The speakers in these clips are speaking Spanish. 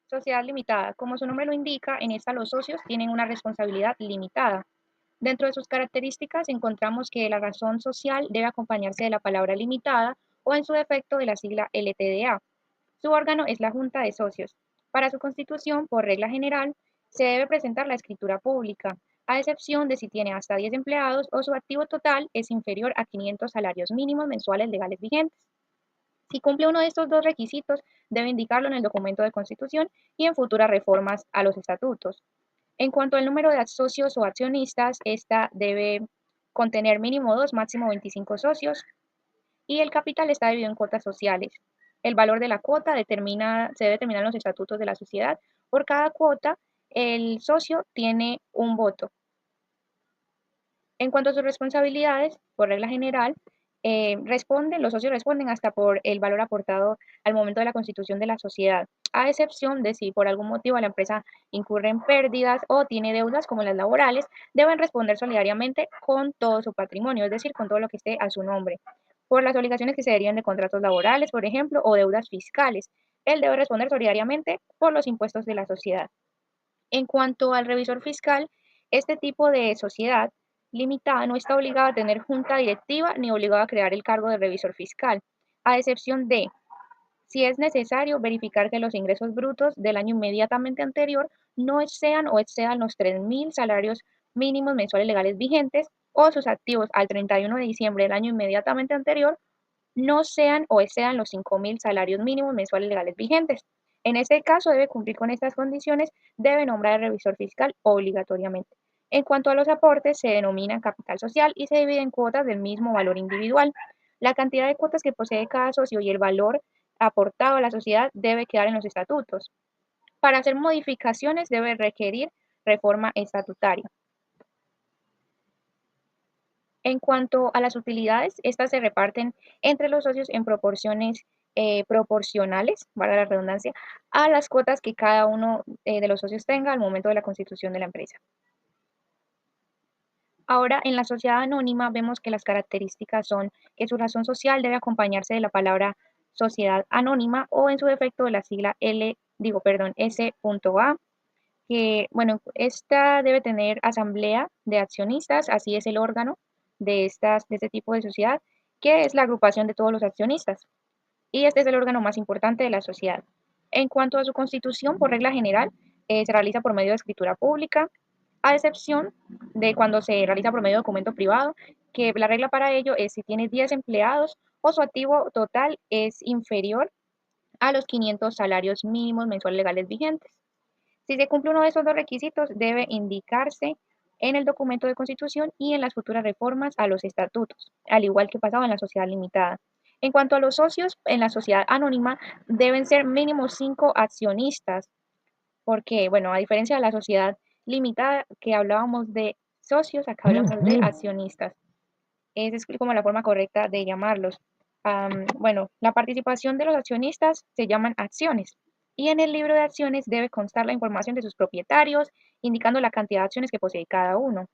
Sociedad limitada. Como su nombre lo indica, en esta los socios tienen una responsabilidad limitada. Dentro de sus características encontramos que la razón social debe acompañarse de la palabra limitada o en su defecto de la sigla LTDA. Su órgano es la Junta de Socios. Para su constitución, por regla general, se debe presentar la escritura pública, a excepción de si tiene hasta 10 empleados o su activo total es inferior a 500 salarios mínimos mensuales legales vigentes. Si cumple uno de estos dos requisitos, debe indicarlo en el documento de constitución y en futuras reformas a los estatutos. En cuanto al número de socios o accionistas, esta debe contener mínimo 2, máximo 25 socios y el capital está dividido en cuotas sociales. El valor de la cuota se debe determinar en los estatutos de la sociedad. Por cada cuota, el socio tiene un voto. En cuanto a sus responsabilidades, por regla general, los socios responden hasta por el valor aportado al momento de la constitución de la sociedad, a excepción de si por algún motivo la empresa incurre en pérdidas o tiene deudas como las laborales, deben responder solidariamente con todo su patrimonio, es decir, con todo lo que esté a su nombre. Por las obligaciones que se derivan de contratos laborales, por ejemplo, o deudas fiscales, él debe responder solidariamente por los impuestos de la sociedad. En cuanto al revisor fiscal, este tipo de sociedad limitada no está obligada a tener junta directiva ni obligada a crear el cargo de revisor fiscal, a excepción de si es necesario verificar que los ingresos brutos del año inmediatamente anterior no excedan o excedan los 3.000 salarios mínimos mensuales legales vigentes o sus activos al 31 de diciembre del año inmediatamente anterior no sean o excedan los 5.000 salarios mínimos mensuales legales vigentes. En este caso, debe cumplir con estas condiciones, debe nombrar al revisor fiscal obligatoriamente. En cuanto a los aportes, se denomina capital social y se divide en cuotas del mismo valor individual. La cantidad de cuotas que posee cada socio y el valor aportado a la sociedad debe quedar en los estatutos. Para hacer modificaciones debe requerir reforma estatutaria. En cuanto a las utilidades, estas se reparten entre los socios en proporciones proporcionales, valga la redundancia, a las cuotas que cada uno de los socios tenga al momento de la constitución de la empresa. Ahora, en la sociedad anónima vemos que las características son que su razón social debe acompañarse de la palabra sociedad anónima o en su defecto de la sigla S.A, que, bueno, esta debe tener asamblea de accionistas, así es el órgano de este tipo de sociedad, que es la agrupación de todos los accionistas. Y este es el órgano más importante de la sociedad. En cuanto a su constitución, por regla general, se realiza por medio de escritura pública, a excepción de cuando se realiza por medio de documento privado, que la regla para ello es si tiene 10 empleados o su activo total es inferior a los 500 salarios mínimos mensuales legales vigentes. Si se cumple uno de esos dos requisitos, debe indicarse en el documento de constitución y en las futuras reformas a los estatutos, al igual que pasaba en la sociedad limitada. En cuanto a los socios, en la sociedad anónima deben ser mínimo 5 accionistas, porque, bueno, a diferencia de la sociedad limitada que hablábamos de socios, acá hablamos de accionistas. Esa es como la forma correcta de llamarlos. Bueno, la participación de los accionistas se llaman acciones y en el libro de acciones debe constar la información de sus propietarios, indicando la cantidad de acciones que posee cada uno.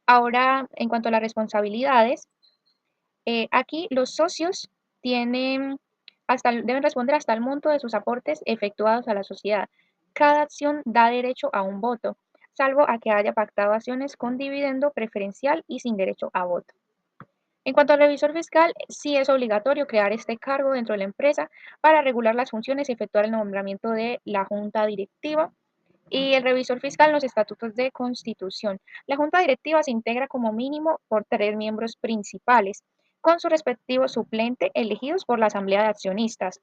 Ahora, en cuanto a las responsabilidades, aquí los socios deben responder hasta el monto de sus aportes efectuados a la sociedad. Cada acción da derecho a un voto, salvo a que haya pactado acciones con dividendo preferencial y sin derecho a voto. En cuanto al revisor fiscal, sí es obligatorio crear este cargo dentro de la empresa para regular las funciones y efectuar el nombramiento de la junta directiva y el revisor fiscal en los estatutos de constitución. La junta directiva se integra como mínimo por 3 miembros principales, con su respectivo suplente elegidos por la asamblea de accionistas.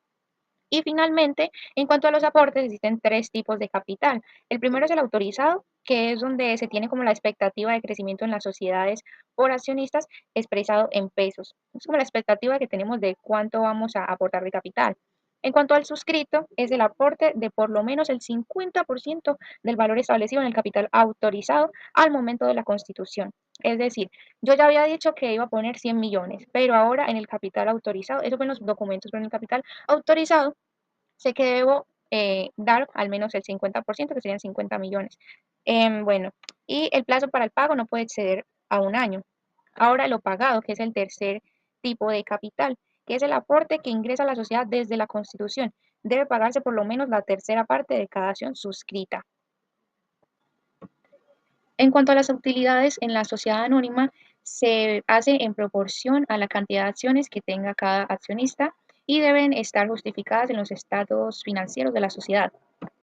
Y finalmente, en cuanto a los aportes, existen 3 tipos de capital. El primero es el autorizado, que es donde se tiene como la expectativa de crecimiento en las sociedades por accionistas expresado en pesos. Es como la expectativa que tenemos de cuánto vamos a aportar de capital. En cuanto al suscrito, es el aporte de por lo menos el 50% del valor establecido en el capital autorizado al momento de la constitución. Es decir, yo ya había dicho que iba a poner 100 millones, pero ahora en el capital autorizado, eso fue en los documentos, pero en el capital autorizado, sé que debo dar al menos el 50%, que serían 50 millones. Bueno, y el plazo para el pago no puede exceder a un año. Ahora lo pagado, que es el tercer tipo de capital, que es el aporte que ingresa a la sociedad desde la Constitución. debe pagarse por lo menos la tercera parte de cada acción suscrita. En cuanto a las utilidades en la sociedad anónima, se hace en proporción a la cantidad de acciones que tenga cada accionista y deben estar justificadas en los estados financieros de la sociedad.